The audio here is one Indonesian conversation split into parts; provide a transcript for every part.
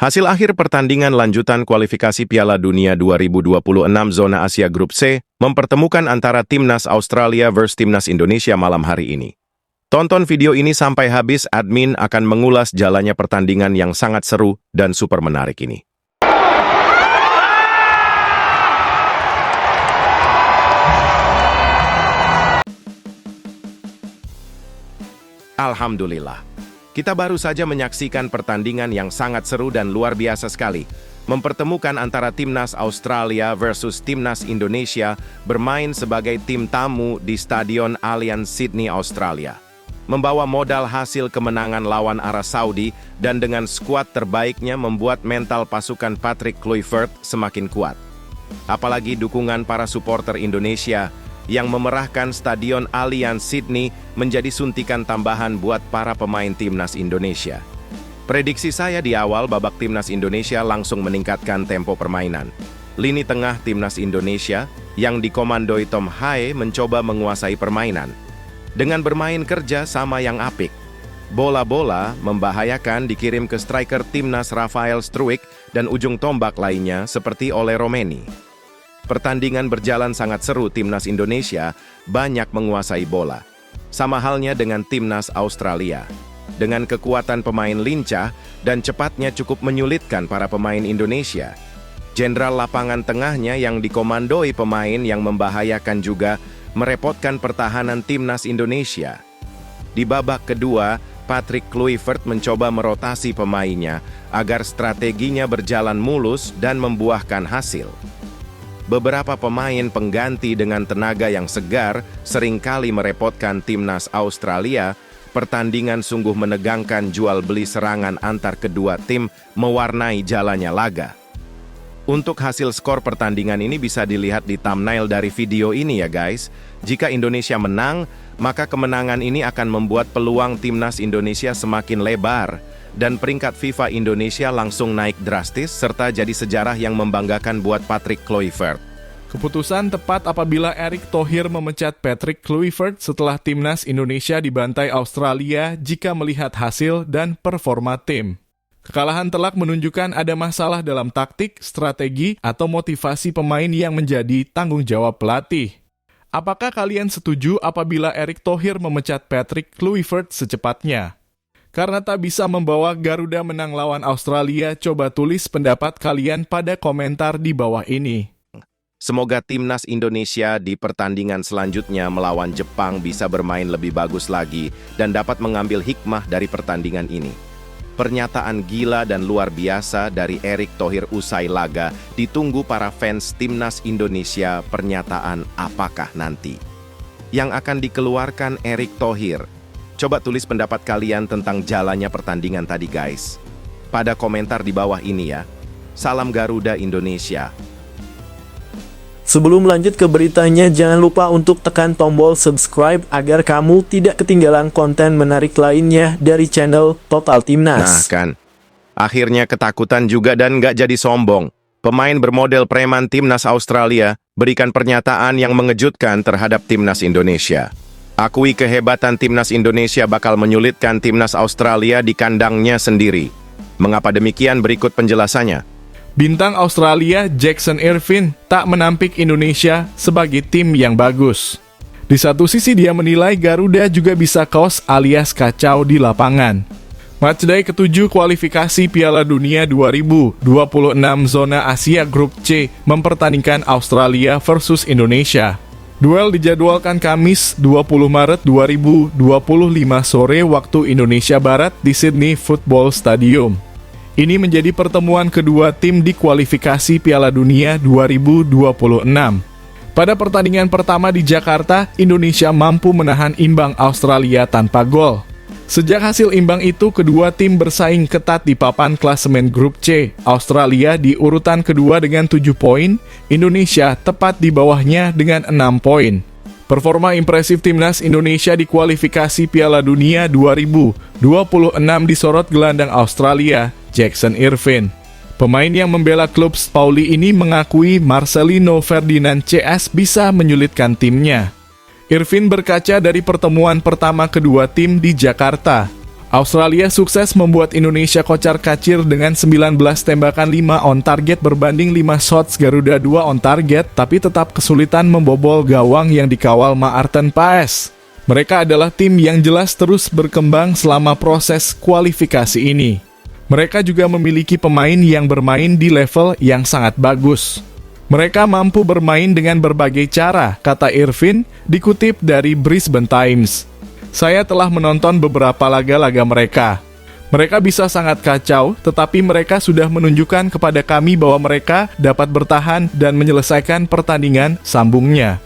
Hasil akhir pertandingan lanjutan kualifikasi Piala Dunia 2026 Zona Asia Grup C mempertemukan antara Timnas Australia versus Timnas Indonesia malam hari ini. Tonton video ini sampai habis, admin akan mengulas jalannya pertandingan yang sangat seru dan super menarik ini. Alhamdulillah. Kita baru saja menyaksikan pertandingan yang sangat seru dan luar biasa sekali. Mempertemukan antara Timnas Australia versus Timnas Indonesia bermain sebagai tim tamu di Stadion Allianz Sydney, Australia. Membawa modal hasil kemenangan lawan Arab Saudi dan dengan skuad terbaiknya membuat mental pasukan Patrick Kluivert semakin kuat. Apalagi dukungan para supporter Indonesia yang memerahkan Stadion Allianz Sydney menjadi suntikan tambahan buat para pemain Timnas Indonesia. Prediksi saya di awal babak Timnas Indonesia langsung meningkatkan tempo permainan. Lini tengah Timnas Indonesia yang dikomandoi Tom Hae mencoba menguasai permainan. Dengan bermain kerja sama yang apik. Bola-bola membahayakan dikirim ke striker Timnas Rafael Struijk dan ujung tombak lainnya seperti Ole Romeni. Pertandingan berjalan sangat seru. Timnas Indonesia banyak menguasai bola. Sama halnya dengan Timnas Australia. Dengan kekuatan pemain lincah dan cepatnya cukup menyulitkan para pemain Indonesia. Jenderal lapangan tengahnya yang dikomandoi pemain yang membahayakan juga merepotkan pertahanan Timnas Indonesia. Di babak kedua, Patrick Kluivert mencoba merotasi pemainnya agar strateginya berjalan mulus dan membuahkan hasil. Beberapa pemain pengganti dengan tenaga yang segar seringkali merepotkan Timnas Australia. Pertandingan sungguh menegangkan, jual beli serangan antar kedua tim mewarnai jalannya laga. Untuk hasil skor pertandingan ini bisa dilihat di thumbnail dari video ini ya guys. Jika Indonesia menang, maka kemenangan ini akan membuat peluang Timnas Indonesia semakin lebar. Dan peringkat FIFA Indonesia langsung naik drastis serta jadi sejarah yang membanggakan buat Patrick Kluivert. Keputusan tepat apabila Erick Thohir memecat Patrick Kluivert setelah Timnas Indonesia dibantai Australia jika melihat hasil dan performa tim. Kekalahan telak menunjukkan ada masalah dalam taktik, strategi, atau motivasi pemain yang menjadi tanggung jawab pelatih. Apakah kalian setuju apabila Erick Thohir memecat Patrick Kluivert secepatnya? Karena tak bisa membawa Garuda menang lawan Australia, coba tulis pendapat kalian pada komentar di bawah ini. Semoga Timnas Indonesia di pertandingan selanjutnya melawan Jepang bisa bermain lebih bagus lagi dan dapat mengambil hikmah dari pertandingan ini. Pernyataan gila dan luar biasa dari Erick Thohir usai laga ditunggu para fans Timnas Indonesia. Pernyataan apakah nanti yang akan dikeluarkan Erick Thohir? Coba tulis pendapat kalian tentang jalannya pertandingan tadi guys. Pada komentar di bawah ini ya. Salam Garuda Indonesia. Sebelum lanjut ke beritanya, jangan lupa untuk tekan tombol subscribe agar kamu tidak ketinggalan konten menarik lainnya dari channel Total Timnas. Nah kan, akhirnya ketakutan juga dan nggak jadi sombong. Pemain bermodel preman Timnas Australia berikan pernyataan yang mengejutkan terhadap Timnas Indonesia. Akui kehebatan Timnas Indonesia bakal menyulitkan Timnas Australia di kandangnya sendiri. Mengapa demikian? Berikut penjelasannya. Bintang Australia Jackson Irvine tak menampik Indonesia sebagai tim yang bagus. Di satu sisi dia menilai Garuda juga bisa chaos alias kacau di lapangan. Matchday ke-7 kualifikasi Piala Dunia 2026 Zona Asia Grup C mempertandingkan Australia versus Indonesia. Duel dijadwalkan Kamis 20 Maret 2025 sore waktu Indonesia Barat di Sydney Football Stadium. Ini menjadi pertemuan kedua tim di kualifikasi Piala Dunia 2026. Pada pertandingan pertama di Jakarta, Indonesia mampu menahan imbang Australia tanpa gol. Sejak hasil imbang itu, kedua tim bersaing ketat di papan klasemen Grup C. Australia di urutan kedua dengan 7 poin, Indonesia tepat di bawahnya dengan 6 poin. Performa impresif Timnas Indonesia di kualifikasi Piala Dunia 2026 disorot gelandang Australia, Jackson Irvine. Pemain yang membela klub Pauli ini mengakui Marcelino Ferdinand CS bisa menyulitkan timnya. Irvine berkaca dari pertemuan pertama kedua tim di Jakarta. Australia sukses membuat Indonesia kocar-kacir dengan 19 tembakan 5 on target berbanding 5 shots Garuda 2 on target, tapi tetap kesulitan membobol gawang yang dikawal Maarten Paes. Mereka adalah tim yang jelas terus berkembang selama proses kualifikasi ini. Mereka juga memiliki pemain yang bermain di level yang sangat bagus. Mereka mampu bermain dengan berbagai cara, kata Irvin, dikutip dari Brisbane Times. Saya telah menonton beberapa laga-laga mereka. Mereka bisa sangat kacau, tetapi mereka sudah menunjukkan kepada kami bahwa mereka dapat bertahan dan menyelesaikan pertandingan, sambungnya.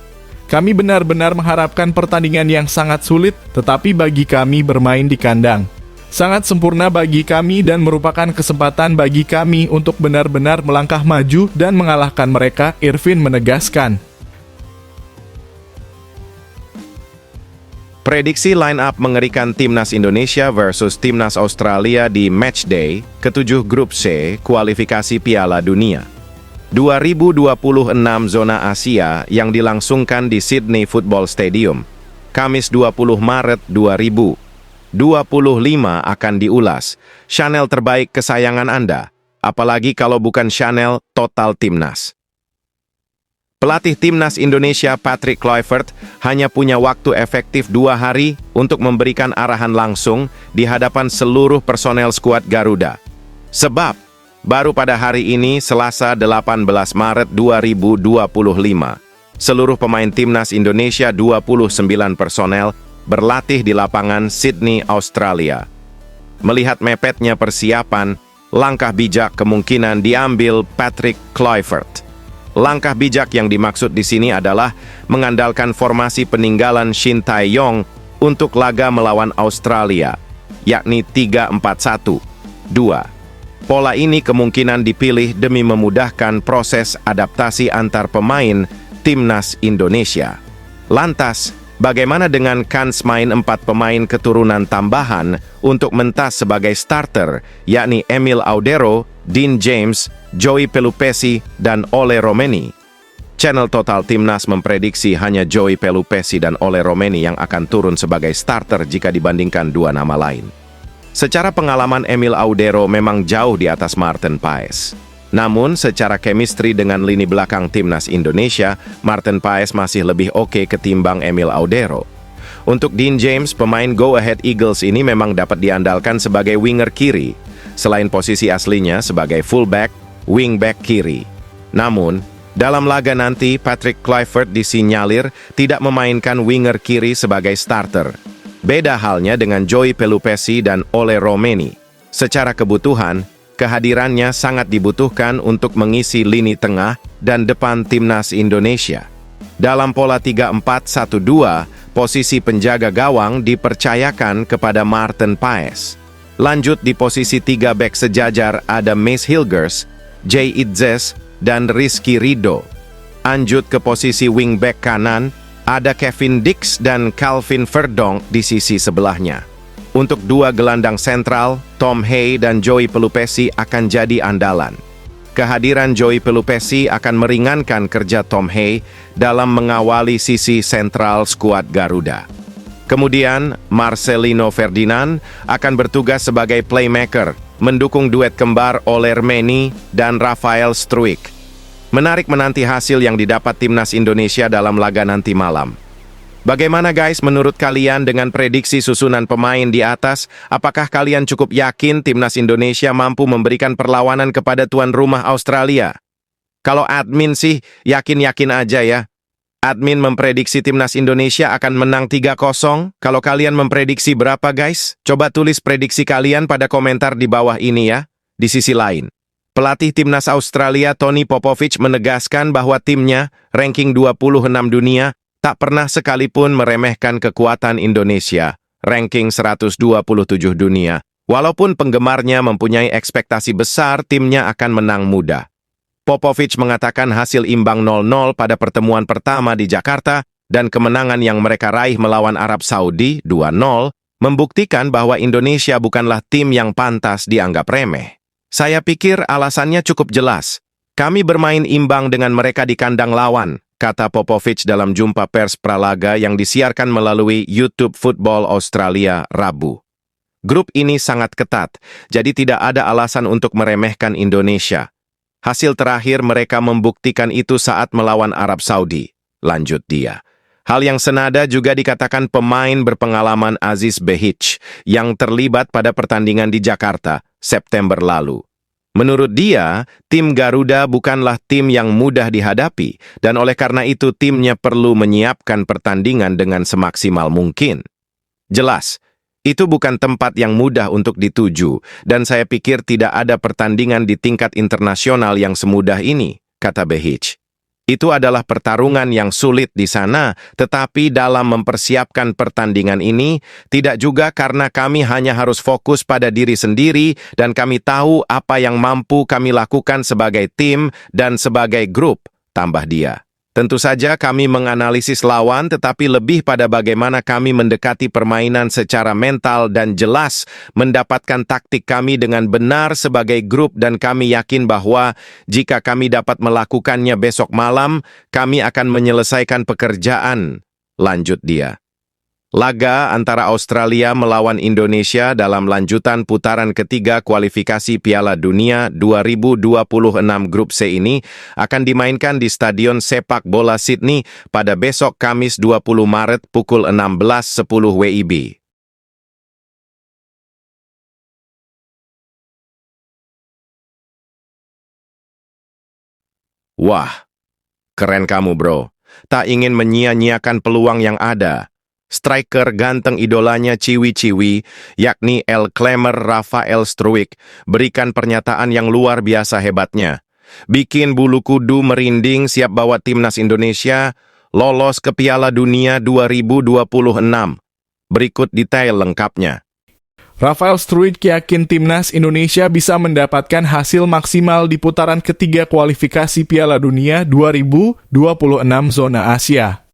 Kami benar-benar mengharapkan pertandingan yang sangat sulit, tetapi bagi kami bermain di kandang. Sangat sempurna bagi kami dan merupakan kesempatan bagi kami untuk benar-benar melangkah maju dan mengalahkan mereka, Irvin menegaskan. Prediksi line-up mengerikan Timnas Indonesia versus Timnas Australia di Matchday ke-7 Grup C kualifikasi Piala Dunia 2026 zona Asia yang dilangsungkan di Sydney Football Stadium. Kamis 20 Maret 2025 akan diulas. Channel terbaik kesayangan Anda, apalagi kalau bukan channel Total Timnas. Pelatih Timnas Indonesia Patrick Kluivert hanya punya waktu efektif 2 hari untuk memberikan arahan langsung di hadapan seluruh personel skuad Garuda. Sebab, baru pada hari ini, Selasa 18 Maret 2025, seluruh pemain Timnas Indonesia 29 personel berlatih di lapangan Sydney, Australia. Melihat mepetnya persiapan, langkah bijak kemungkinan diambil Patrick Kluivert. Langkah bijak yang dimaksud di sini adalah mengandalkan formasi peninggalan Shin Tae-yong untuk laga melawan Australia, yakni 3-4-1-2. Pola ini kemungkinan dipilih demi memudahkan proses adaptasi antar pemain Timnas Indonesia. Lantas, bagaimana dengan kans main 4 pemain keturunan tambahan untuk mentas sebagai starter, yakni Emil Audero, Dean James, Joey Pelupessy, dan Ole Romeni? Channel Total Timnas memprediksi hanya Joey Pelupessy dan Ole Romeni yang akan turun sebagai starter jika dibandingkan 2 nama lain. Secara pengalaman Emil Audero memang jauh di atas Maarten Paes. Namun, secara chemistry dengan lini belakang Timnas Indonesia, Maarten Paes masih lebih oke ketimbang Emil Audero. Untuk Dean James, pemain Go Ahead Eagles ini memang dapat diandalkan sebagai winger kiri, selain posisi aslinya sebagai fullback, wingback kiri. Namun, dalam laga nanti, Patrick Kluivert disinyalir tidak memainkan winger kiri sebagai starter. Beda halnya dengan Joey Pelupessy dan Ole Romeni. Secara kebutuhan, kehadirannya sangat dibutuhkan untuk mengisi lini tengah dan depan Timnas Indonesia. Dalam pola 3-4-1-2, posisi penjaga gawang dipercayakan kepada Maarten Paes. Lanjut di posisi 3 bek sejajar ada Mace Hilgers, Jay Idzes, dan Rizky Ridho. Lanjut ke posisi wingback kanan, ada Kevin Dix dan Calvin Verdonk di sisi sebelahnya. Untuk 2 gelandang sentral, Tom Hay dan Joey Pelupessy akan jadi andalan. Kehadiran Joey Pelupessy akan meringankan kerja Tom Hay dalam mengawali sisi sentral skuad Garuda. Kemudian, Marcelino Ferdinand akan bertugas sebagai playmaker, mendukung duet kembar Ole Romeni dan Rafael Struijk. Menarik menanti hasil yang didapat Timnas Indonesia dalam laga nanti malam. Bagaimana guys menurut kalian dengan prediksi susunan pemain di atas? Apakah kalian cukup yakin Timnas Indonesia mampu memberikan perlawanan kepada tuan rumah Australia? Kalau admin sih, yakin-yakin aja ya. Admin memprediksi Timnas Indonesia akan menang 3-0. Kalau kalian memprediksi berapa guys? Coba tulis prediksi kalian pada komentar di bawah ini ya. Di sisi lain, pelatih Timnas Australia Tony Popovich menegaskan bahwa timnya, ranking 26 dunia, tak pernah sekalipun meremehkan kekuatan Indonesia, ranking 127 dunia. Walaupun penggemarnya mempunyai ekspektasi besar timnya akan menang mudah. Popovich mengatakan hasil imbang 0-0 pada pertemuan pertama di Jakarta dan kemenangan yang mereka raih melawan Arab Saudi 2-0 membuktikan bahwa Indonesia bukanlah tim yang pantas dianggap remeh. Saya pikir alasannya cukup jelas. Kami bermain imbang dengan mereka di kandang lawan, kata Popovich dalam jumpa pers pralaga yang disiarkan melalui YouTube Football Australia Rabu. Grup ini sangat ketat, jadi tidak ada alasan untuk meremehkan Indonesia. Hasil terakhir mereka membuktikan itu saat melawan Arab Saudi. Lanjut dia. Hal yang senada juga dikatakan pemain berpengalaman Aziz Behich yang terlibat pada pertandingan di Jakarta, September lalu. Menurut dia, tim Garuda bukanlah tim yang mudah dihadapi, dan oleh karena itu timnya perlu menyiapkan pertandingan dengan semaksimal mungkin. Jelas, itu bukan tempat yang mudah untuk dituju, dan saya pikir tidak ada pertandingan di tingkat internasional yang semudah ini, kata Behich. Itu adalah pertarungan yang sulit di sana, tetapi dalam mempersiapkan pertandingan ini, tidak juga karena kami hanya harus fokus pada diri sendiri dan kami tahu apa yang mampu kami lakukan sebagai tim dan sebagai grup, tambah dia. Tentu saja kami menganalisis lawan tetapi lebih pada bagaimana kami mendekati permainan secara mental dan jelas mendapatkan taktik kami dengan benar sebagai grup dan kami yakin bahwa jika kami dapat melakukannya besok malam, kami akan menyelesaikan pekerjaan. Lanjut dia. Laga antara Australia melawan Indonesia dalam lanjutan putaran ketiga kualifikasi Piala Dunia 2026 Grup C ini akan dimainkan di Stadion Sepak Bola Sydney pada besok Kamis 20 Maret pukul 16.10 WIB. Wah, keren kamu bro. Tak ingin menyia-nyiakan peluang yang ada. Striker ganteng idolanya Ciwi-Ciwi, yakni El Clemmer Rafael Struijk, berikan pernyataan yang luar biasa hebatnya. Bikin bulu kudu merinding siap bawa timnas Indonesia lolos ke Piala Dunia 2026. Berikut detail lengkapnya. Rafael Struijk yakin timnas Indonesia bisa mendapatkan hasil maksimal di putaran ketiga kualifikasi Piala Dunia 2026 zona Asia.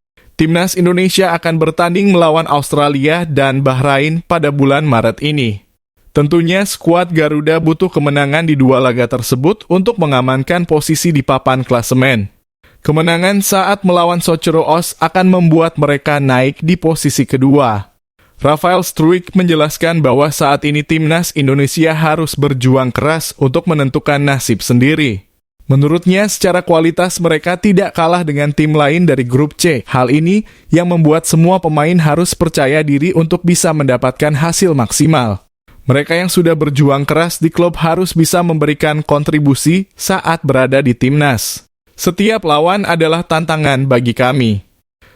Timnas Indonesia akan bertanding melawan Australia dan Bahrain pada bulan Maret ini. Tentunya skuad Garuda butuh kemenangan di dua laga tersebut untuk mengamankan posisi di papan klasemen. Kemenangan saat melawan Socheroos akan membuat mereka naik di posisi kedua. Rafael Struijk menjelaskan bahwa saat ini timnas Indonesia harus berjuang keras untuk menentukan nasib sendiri. Menurutnya, secara kualitas mereka tidak kalah dengan tim lain dari grup C. Hal ini yang membuat semua pemain harus percaya diri untuk bisa mendapatkan hasil maksimal. Mereka yang sudah berjuang keras di klub harus bisa memberikan kontribusi saat berada di timnas. Setiap lawan adalah tantangan bagi kami.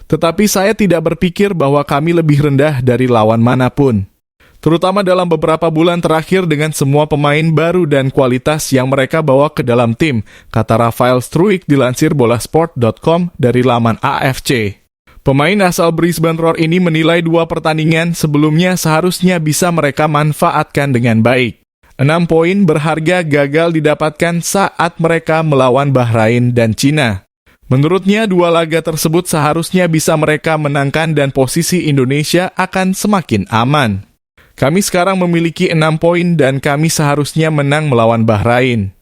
Tetapi saya tidak berpikir bahwa kami lebih rendah dari lawan manapun. Terutama dalam beberapa bulan terakhir dengan semua pemain baru dan kualitas yang mereka bawa ke dalam tim, kata Rafael Struijk dilansir bolasport.com dari laman AFC. Pemain asal Brisbane Roar ini menilai dua pertandingan sebelumnya seharusnya bisa mereka manfaatkan dengan baik. 6 poin berharga gagal didapatkan saat mereka melawan Bahrain dan Cina. Menurutnya, dua laga tersebut seharusnya bisa mereka menangkan dan posisi Indonesia akan semakin aman. Kami sekarang memiliki 6 poin dan kami seharusnya menang melawan Bahrain.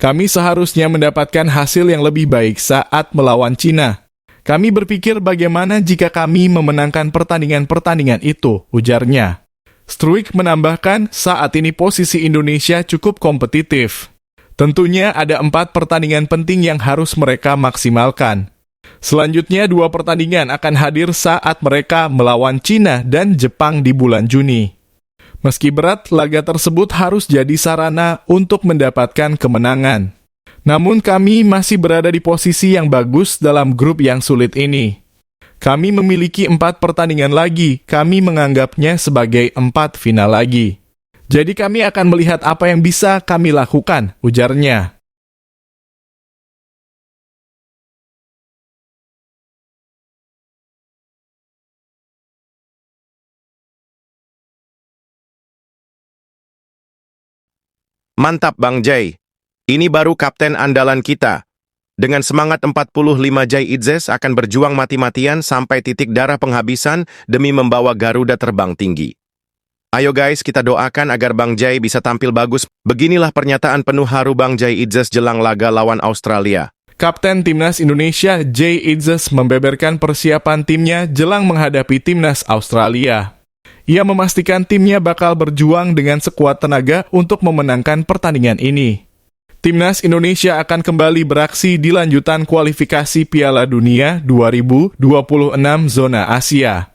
Kami seharusnya mendapatkan hasil yang lebih baik saat melawan Cina. Kami berpikir bagaimana jika kami memenangkan pertandingan-pertandingan itu, ujarnya. Struijk menambahkan saat ini posisi Indonesia cukup kompetitif. Tentunya ada 4 pertandingan penting yang harus mereka maksimalkan. Selanjutnya 2 pertandingan akan hadir saat mereka melawan Cina dan Jepang di bulan Juni. Meski berat, laga tersebut harus jadi sarana untuk mendapatkan kemenangan. Namun kami masih berada di posisi yang bagus dalam grup yang sulit ini. Kami memiliki 4 pertandingan lagi, kami menganggapnya sebagai 4 final lagi. Jadi kami akan melihat apa yang bisa kami lakukan, ujarnya. Mantap Bang Jai. Ini baru kapten andalan kita. Dengan semangat 45 Jai Idzes akan berjuang mati-matian sampai titik darah penghabisan demi membawa Garuda terbang tinggi. Ayo guys, kita doakan agar Bang Jai bisa tampil bagus. Beginilah pernyataan penuh haru Bang Jai Idzes jelang laga lawan Australia. Kapten Timnas Indonesia Jai Idzes membeberkan persiapan timnya jelang menghadapi Timnas Australia. Ia memastikan timnya bakal berjuang dengan sekuat tenaga untuk memenangkan pertandingan ini. Timnas Indonesia akan kembali beraksi di lanjutan kualifikasi Piala Dunia 2026 zona Asia.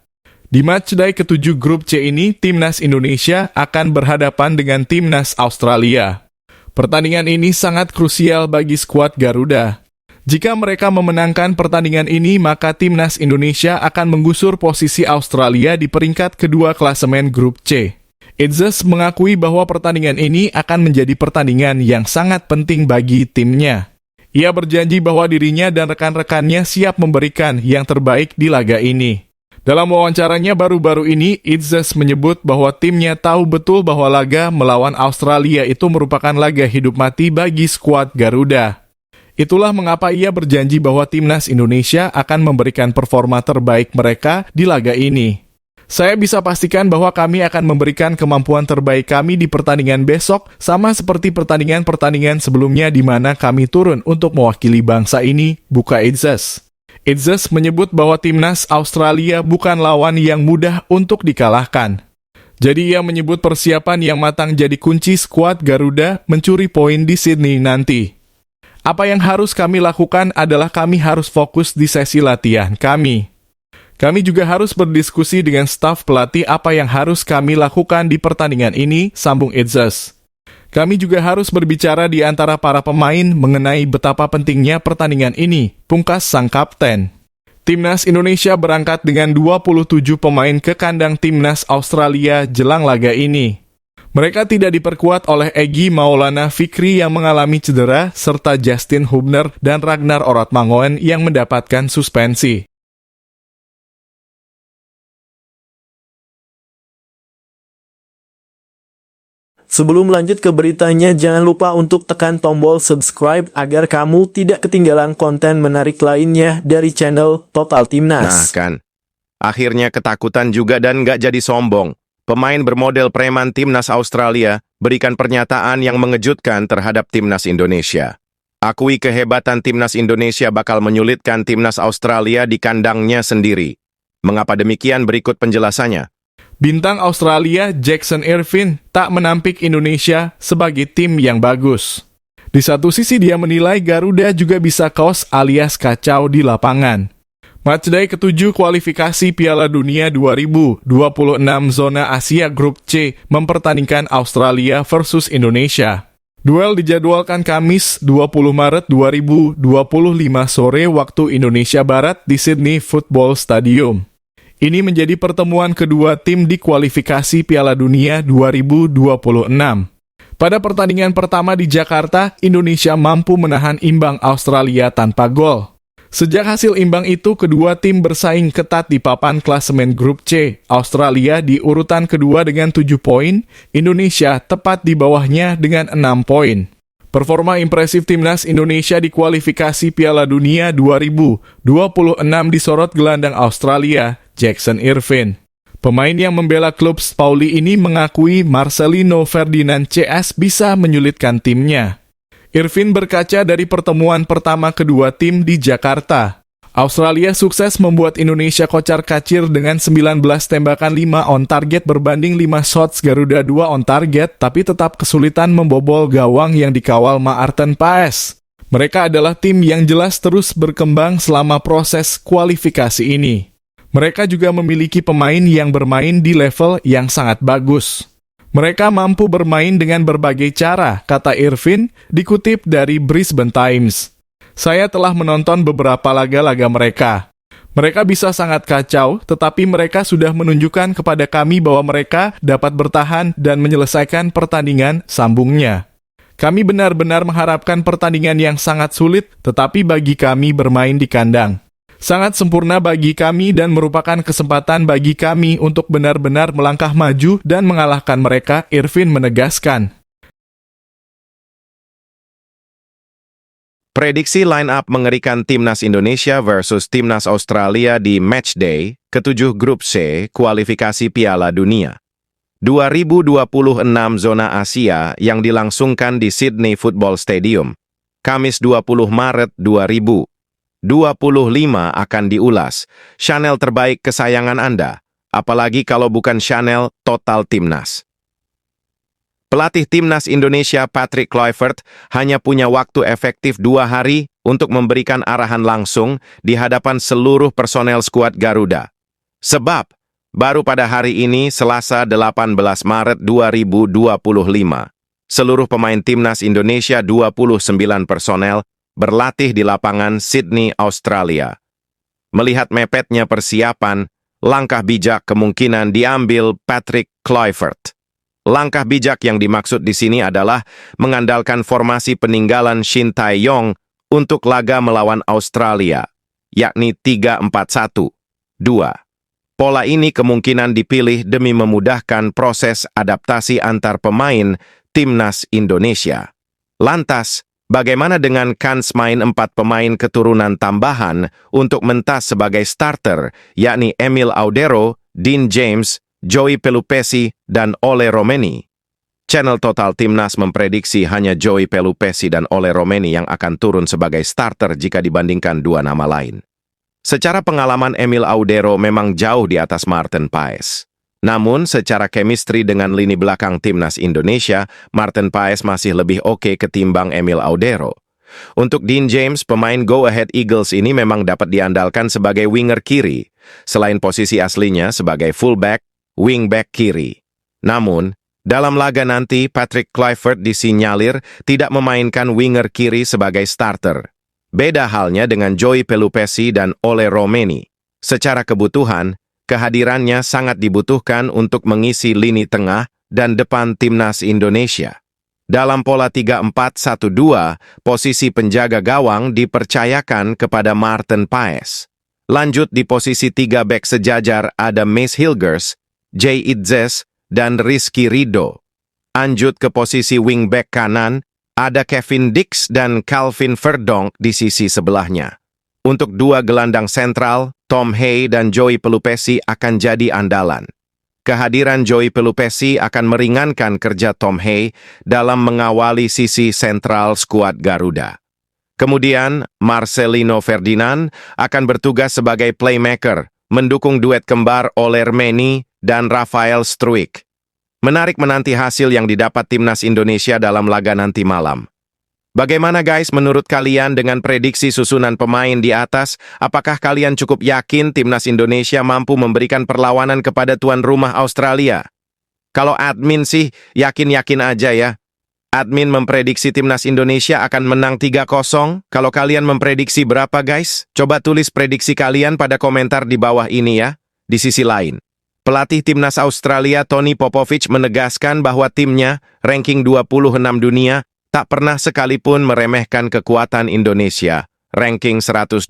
Di matchday ke-7 grup C ini, Timnas Indonesia akan berhadapan dengan Timnas Australia. Pertandingan ini sangat krusial bagi skuad Garuda. Jika mereka memenangkan pertandingan ini, maka Timnas Indonesia akan menggusur posisi Australia di peringkat kedua klasemen grup C. Itzes mengakui bahwa pertandingan ini akan menjadi pertandingan yang sangat penting bagi timnya. Ia berjanji bahwa dirinya dan rekan-rekannya siap memberikan yang terbaik di laga ini. Dalam wawancaranya baru-baru ini, Itzes menyebut bahwa timnya tahu betul bahwa laga melawan Australia itu merupakan laga hidup mati bagi skuad Garuda. Itulah mengapa ia berjanji bahwa Timnas Indonesia akan memberikan performa terbaik mereka di laga ini. Saya bisa pastikan bahwa kami akan memberikan kemampuan terbaik kami di pertandingan besok, sama seperti pertandingan-pertandingan sebelumnya di mana kami turun untuk mewakili bangsa ini, buka Itzes. Itzes menyebut bahwa Timnas Australia bukan lawan yang mudah untuk dikalahkan. Jadi ia menyebut persiapan yang matang jadi kunci skuad Garuda mencuri poin di Sydney nanti. Apa yang harus kami lakukan adalah kami harus fokus di sesi latihan kami. Kami juga harus berdiskusi dengan staf pelatih apa yang harus kami lakukan di pertandingan ini, sambung Itzes. Kami juga harus berbicara di antara para pemain mengenai betapa pentingnya pertandingan ini, pungkas sang kapten. Timnas Indonesia berangkat dengan 27 pemain ke kandang Timnas Australia jelang laga ini. Mereka tidak diperkuat oleh Egy Maulana Fikri yang mengalami cedera, serta Justin Hubner dan Ragnar Oratmangoen yang mendapatkan suspensi. Sebelum lanjut ke beritanya, jangan lupa untuk tekan tombol subscribe agar kamu tidak ketinggalan konten menarik lainnya dari channel Total Timnas. Nah kan, akhirnya ketakutan juga dan nggak jadi sombong. Pemain bermodel preman Timnas Australia berikan pernyataan yang mengejutkan terhadap Timnas Indonesia. Akui kehebatan Timnas Indonesia bakal menyulitkan Timnas Australia di kandangnya sendiri. Mengapa demikian? Berikut penjelasannya. Bintang Australia Jackson Irvine tak menampik Indonesia sebagai tim yang bagus. Di satu sisi dia menilai Garuda juga bisa kaos alias kacau di lapangan. Matchday ke-7 kualifikasi Piala Dunia 2026 zona Asia Grup C mempertandingkan Australia versus Indonesia. Duel dijadwalkan Kamis 20 Maret 2025 sore waktu Indonesia Barat di Sydney Football Stadium. Ini menjadi pertemuan kedua tim di kualifikasi Piala Dunia 2026. Pada pertandingan pertama di Jakarta, Indonesia mampu menahan imbang Australia tanpa gol. Sejak hasil imbang itu, kedua tim bersaing ketat di papan klasemen grup C. Australia di urutan kedua dengan 7 poin, Indonesia tepat di bawahnya dengan 6 poin. Performa impresif Timnas Indonesia di kualifikasi Piala Dunia 2026 disorot gelandang Australia, Jackson Irvine. Pemain yang membela klub Pauli ini mengakui Marcelino Ferdinand CS bisa menyulitkan timnya. Irvine berkaca dari pertemuan pertama kedua tim di Jakarta. Australia sukses membuat Indonesia kocar-kacir dengan 19 tembakan 5 on target berbanding 5 shots Garuda 2 on target, tapi tetap kesulitan membobol gawang yang dikawal Maarten Paes. Mereka adalah tim yang jelas terus berkembang selama proses kualifikasi ini. Mereka juga memiliki pemain yang bermain di level yang sangat bagus. Mereka mampu bermain dengan berbagai cara, kata Irvine, dikutip dari Brisbane Times. Saya telah menonton beberapa laga-laga mereka. Mereka bisa sangat kacau, tetapi mereka sudah menunjukkan kepada kami bahwa mereka dapat bertahan dan menyelesaikan pertandingan, sambungnya. Kami benar-benar mengharapkan pertandingan yang sangat sulit, tetapi bagi kami bermain di kandang. Sangat sempurna bagi kami dan merupakan kesempatan bagi kami untuk benar-benar melangkah maju dan mengalahkan mereka, Irvine menegaskan. Prediksi line-up mengerikan Timnas Indonesia versus Timnas Australia di Matchday ke-7 Grup C kualifikasi Piala Dunia 2026 zona Asia yang dilangsungkan di Sydney Football Stadium. Kamis 20 Maret 2025 akan diulas. Channel terbaik kesayangan Anda, apalagi kalau bukan Chanel Total Timnas. Pelatih Timnas Indonesia Patrick Kluivert hanya punya waktu efektif 2 hari untuk memberikan arahan langsung di hadapan seluruh personel skuad Garuda. Sebab, baru pada hari ini, Selasa 18 Maret 2025, seluruh pemain Timnas Indonesia 29 personel berlatih di lapangan Sydney, Australia. Melihat mepetnya persiapan, langkah bijak kemungkinan diambil Patrick Kluivert. Langkah bijak yang dimaksud di sini adalah mengandalkan formasi peninggalan Shin Tae-yong untuk laga melawan Australia, yakni 3-4-1-2. Pola ini kemungkinan dipilih demi memudahkan proses adaptasi antar pemain Timnas Indonesia. Lantas, bagaimana dengan kans main 4 pemain keturunan tambahan untuk mentas sebagai starter, yakni Emil Audero, Dean James, Joey Pelupessy, dan Ole Romeni? Channel Total Timnas memprediksi hanya Joey Pelupessy dan Ole Romeni yang akan turun sebagai starter jika dibandingkan 2 nama lain. Secara pengalaman Emil Audero memang jauh di atas Maarten Paes. Namun, secara chemistry dengan lini belakang Timnas Indonesia, Maarten Paes masih lebih oke ketimbang Emil Audero. Untuk Dean James, pemain Go Ahead Eagles ini memang dapat diandalkan sebagai winger kiri, selain posisi aslinya sebagai fullback, wingback kiri. Namun, dalam laga nanti, Patrick Kluivert disinyalir tidak memainkan winger kiri sebagai starter. Beda halnya dengan Joey Pelupessy dan Ole Romeni. Secara kebutuhan, kehadirannya sangat dibutuhkan untuk mengisi lini tengah dan depan Timnas Indonesia. Dalam pola 3-4-1-2, posisi penjaga gawang dipercayakan kepada Maarten Paes. Lanjut di posisi 3 bek sejajar ada Mace Hilgers, Jay Idzes, dan Rizky Ridho. Lanjut ke posisi wingback kanan, ada Kevin Dix dan Calvin Verdonk di sisi sebelahnya. Untuk 2 gelandang sentral, Tom Hay dan Joey Pelupessy akan jadi andalan. Kehadiran Joey Pelupessy akan meringankan kerja Tom Hay dalam mengawali sisi sentral skuad Garuda. Kemudian, Marcelino Ferdinand akan bertugas sebagai playmaker, mendukung duet kembar Ole Romeni dan Rafael Struijk. Menarik menanti hasil yang didapat Timnas Indonesia dalam laga nanti malam. Bagaimana guys menurut kalian dengan prediksi susunan pemain di atas? Apakah kalian cukup yakin Timnas Indonesia mampu memberikan perlawanan kepada tuan rumah Australia? Kalau admin sih, yakin-yakin aja ya. Admin memprediksi Timnas Indonesia akan menang 3-0. Kalau kalian memprediksi berapa guys? Coba tulis prediksi kalian pada komentar di bawah ini ya. Di sisi lain, pelatih Timnas Australia Tony Popovich menegaskan bahwa timnya, ranking 26 dunia, tak pernah sekalipun meremehkan kekuatan Indonesia, ranking 127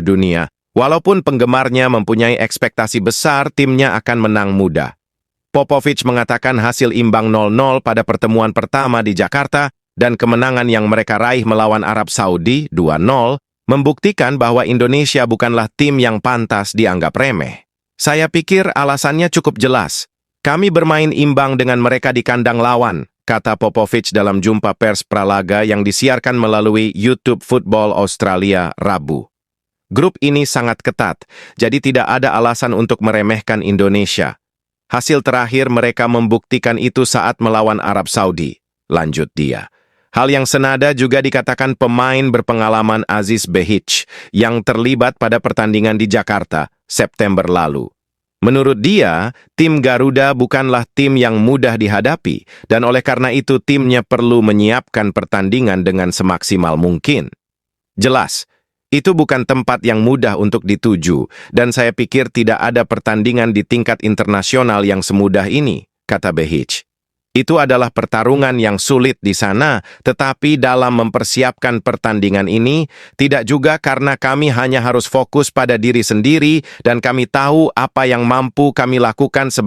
dunia. Walaupun penggemarnya mempunyai ekspektasi besar timnya akan menang mudah. Popovich mengatakan hasil imbang 0-0 pada pertemuan pertama di Jakarta dan kemenangan yang mereka raih melawan Arab Saudi 2-0 membuktikan bahwa Indonesia bukanlah tim yang pantas dianggap remeh. Saya pikir alasannya cukup jelas. Kami bermain imbang dengan mereka di kandang lawan, kata Popovich dalam jumpa pers pralaga yang disiarkan melalui YouTube Football Australia Rabu. Grup ini sangat ketat, jadi tidak ada alasan untuk meremehkan Indonesia. Hasil terakhir mereka membuktikan itu saat melawan Arab Saudi, lanjut dia. Hal yang senada juga dikatakan pemain berpengalaman Aziz Behich yang terlibat pada pertandingan di Jakarta, September lalu. Menurut dia, tim Garuda bukanlah tim yang mudah dihadapi, dan oleh karena itu timnya perlu menyiapkan pertandingan dengan semaksimal mungkin. Jelas, itu bukan tempat yang mudah untuk dituju, dan saya pikir tidak ada pertandingan di tingkat internasional yang semudah ini, kata Behich. Itu adalah pertarungan yang sulit di sana, tetapi dalam mempersiapkan pertandingan ini, tidak juga karena kami hanya harus fokus pada diri sendiri dan kami tahu apa yang mampu kami lakukan sebagai